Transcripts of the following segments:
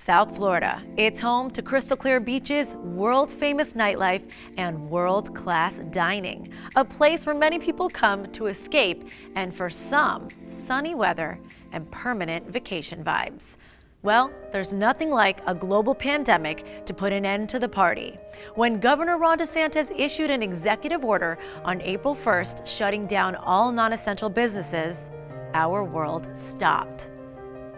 South Florida. It's home to crystal clear beaches, world-famous nightlife, and world-class dining. A place where many people come to escape, and for some, sunny weather and permanent vacation vibes. Well, there's nothing like a global pandemic to put an end to the party. When Governor Ron DeSantis issued an executive order on April 1st shutting down all non-essential businesses, our world stopped.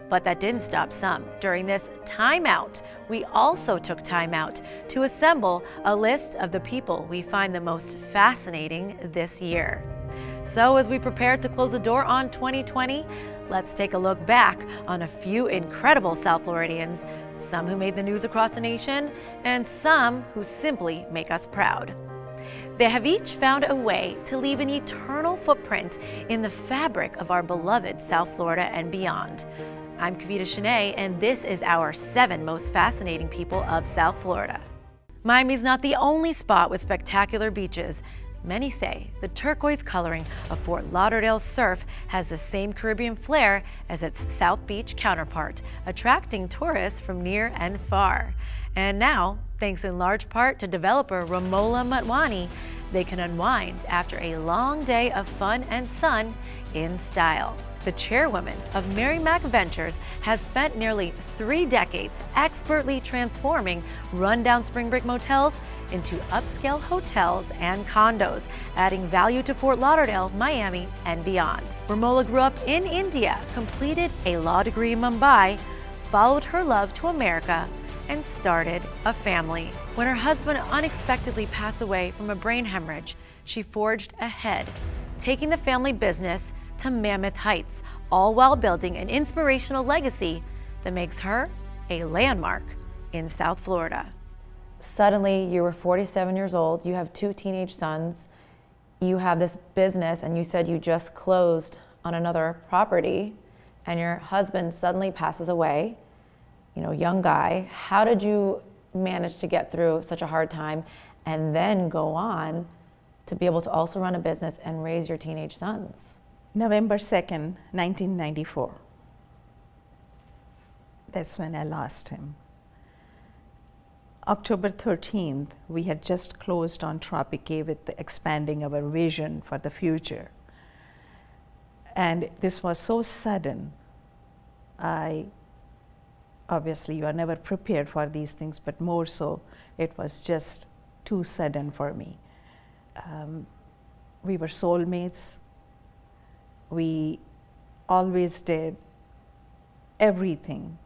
But that didn't stop some. During this timeout, we also took time out to assemble a list of the people we find the most fascinating this year. So as we prepare to close the door on 2020, let's take a look back on a few incredible South Floridians, some who made the news across the nation, and some who simply make us proud. They have each found a way to leave an eternal footprint in the fabric of our beloved South Florida and beyond. I'm Kavita Channe, and this is our 7 most fascinating people of South Florida. Miami's not the only spot with spectacular beaches. Many say the turquoise coloring of Fort Lauderdale's surf has the same Caribbean flair as its South Beach counterpart, attracting tourists from near and far. And now, thanks in large part to developer Ramola Motwani, they can unwind after a long day of fun and sun in style. The chairwoman of Mary Mac Ventures has spent nearly 3 decades expertly transforming rundown spring break motels into upscale hotels and condos, adding value to Fort Lauderdale, Miami, and beyond. Ramola grew up in India, completed a law degree in Mumbai, followed her love to America, and started a family. When her husband unexpectedly passed away from a brain hemorrhage, she forged ahead, taking the family business to mammoth heights, all while building an inspirational legacy that makes her a landmark in South Florida. Suddenly, you were 47 years old, you have 2 teenage sons, you have this business, and you said you just closed on another property, and your husband suddenly passes away, young guy. How did you manage to get through such a hard time and then go on to be able to also run a business and raise your teenage sons? November 2nd, 1994. That's when I lost him. October 13th, we had just closed on Tropic A with expanding our vision for the future. And this was so sudden. Obviously, you are never prepared for these things, but more so, it was just too sudden for me. We were soulmates. We always did everything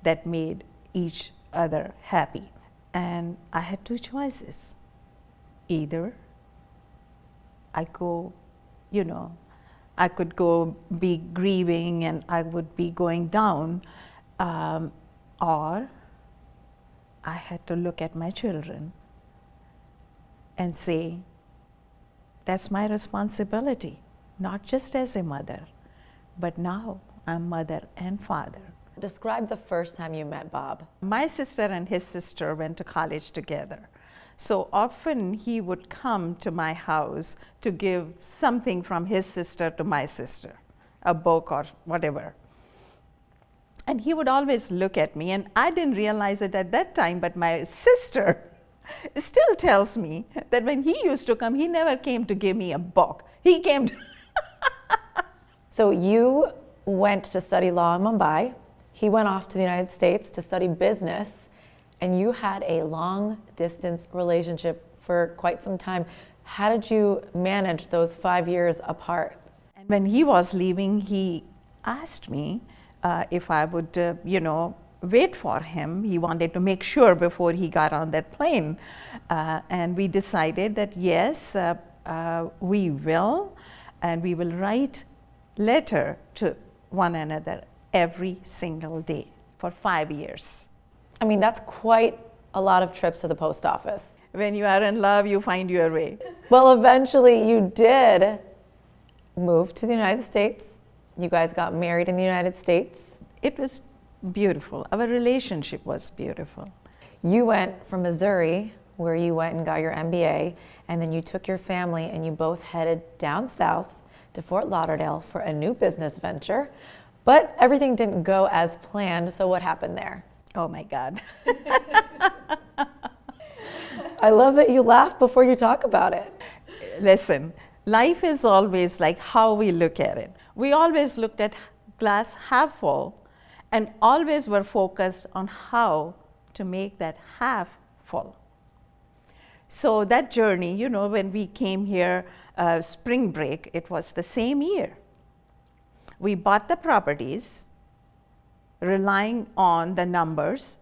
that made each other happy. And I had 2 choices. Either I could go be grieving and I would be going down, or I had to look at my children and say, that's my responsibility. Not just as a mother, but now I'm mother and father. Describe the first time you met Bob. My sister and his sister went to college together. So often he would come to my house to give something from his sister to my sister, a book or whatever. And he would always look at me, and I didn't realize it at that time, but my sister still tells me that when he used to come, he never came to give me a book. He came to So you went to study law in Mumbai. He went off to the United States to study business, and you had a long-distance relationship for quite some time. How did you manage those 5 years apart? And when he was leaving, he asked me if I would, wait for him. He wanted to make sure before he got on that plane. And we decided that yes, we will, and we will write letter to one another every single day for 5 years. I mean, that's quite a lot of trips to the post office. When you are in love, you find your way. Well, eventually you did move to the United States. You guys got married in the United States. It was beautiful. Our relationship was beautiful. You went from Missouri, where you went and got your MBA, and then you took your family and you both headed down south to Fort Lauderdale for a new business venture. But everything didn't go as planned, so what happened there? Oh my God. I love that you laugh before you talk about it. Listen, life is always like how we look at it. We always looked at glass half full and always were focused on how to make that half full. So that journey, you know, when we came here, spring break, it was the same year. We bought the properties, relying on the numbers.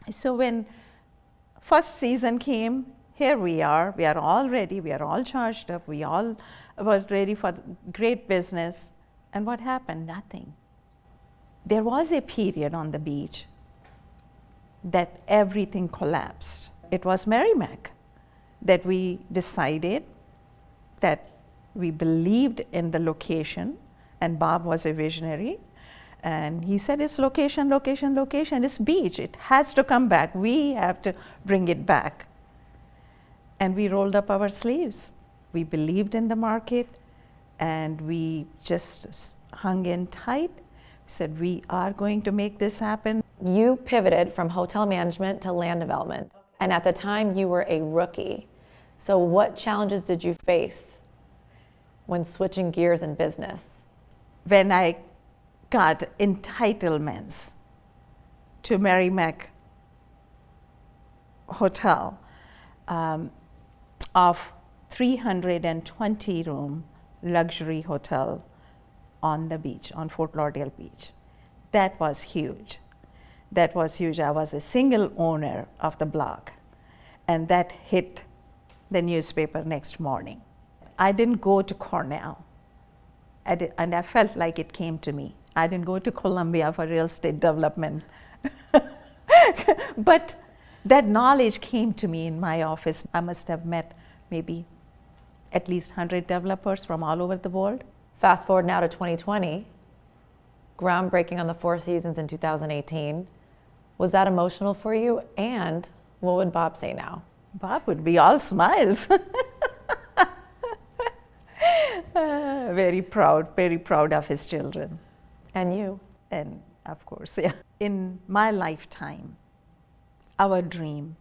So when first season came, here we are all ready, we are all charged up, we all were ready for great business. And what happened? Nothing. There was a period on the beach that everything collapsed. It was Merrimack that we decided that we believed in the location, and Bob was a visionary. And he said, it's location, location, location, it's beach. It has to come back. We have to bring it back. And we rolled up our sleeves. We believed in the market, and we just hung in tight, said, we are going to make this happen. You pivoted from hotel management to land development. And at the time, you were a rookie. So what challenges did you face when switching gears in business? When I got entitlements to Merrimack Hotel of 320 room luxury hotel on the beach, on Fort Lauderdale Beach. That was huge. That was huge. I was a single owner of the block, and that hit the newspaper next morning. I didn't go to Cornell, and I felt like it came to me. I didn't go to Columbia for real estate development. But that knowledge came to me in my office. I must have met maybe at least 100 developers from all over the world. Fast forward now to 2020, groundbreaking on the Four Seasons in 2018. Was that emotional for you? And what would Bob say now? Bob would be all smiles. Very proud of his children. And you? And of course, yeah. In my lifetime, our dream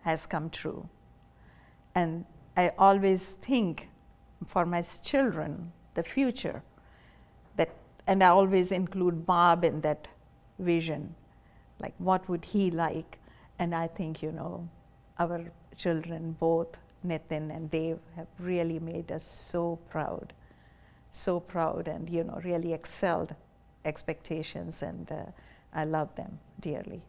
has come true. And I always think for my children, the future, and I always include Bob in that vision, like what would he like? And I think, you know, our children, both Nitin and Dave, have really made us so proud, and, you know, really excelled expectations, and I love them dearly.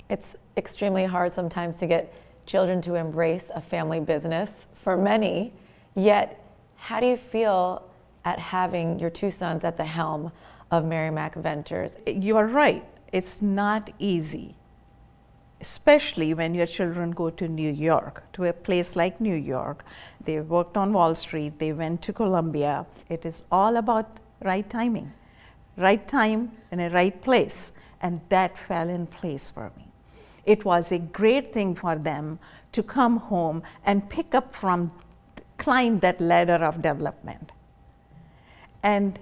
It's extremely hard sometimes to get children to embrace a family business for many, yet how do you feel at having your two sons at the helm of Merrimack Ventures? You are right, it's not easy, especially when your children go to New York, to a place like New York. They worked on Wall Street, they went to Columbia. It is all about right timing, right time in a right place, and that fell in place for me. It was a great thing for them to come home and pick up from, climb that ladder of development. And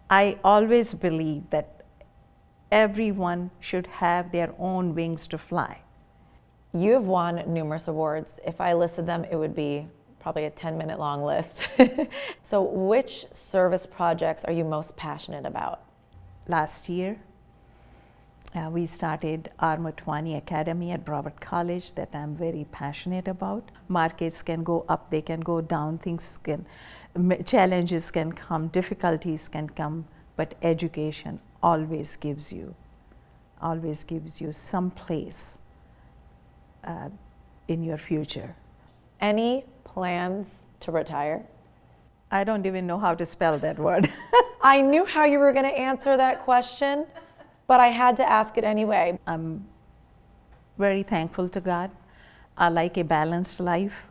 I always believe that everyone should have their own wings to fly. You have won numerous awards. If I listed them, it would be probably a 10-minute long list. So which service projects are you most passionate about? Last year, we started our Motwani Academy at Broward College that I'm very passionate about. Markets can go up, they can go down, challenges can come, difficulties can come, but education always gives you some place in your future. Any plans to retire? I don't even know how to spell that word. I knew how you were going to answer that question, but I had to ask it anyway. I'm very thankful to God. I like a balanced life.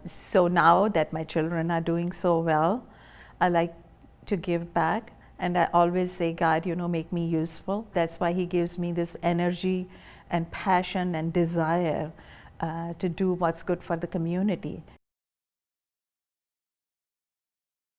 So now that my children are doing so well, I like to give back. And I always say, God, you know, make me useful. That's why He gives me this energy and passion and desire to do what's good for the community.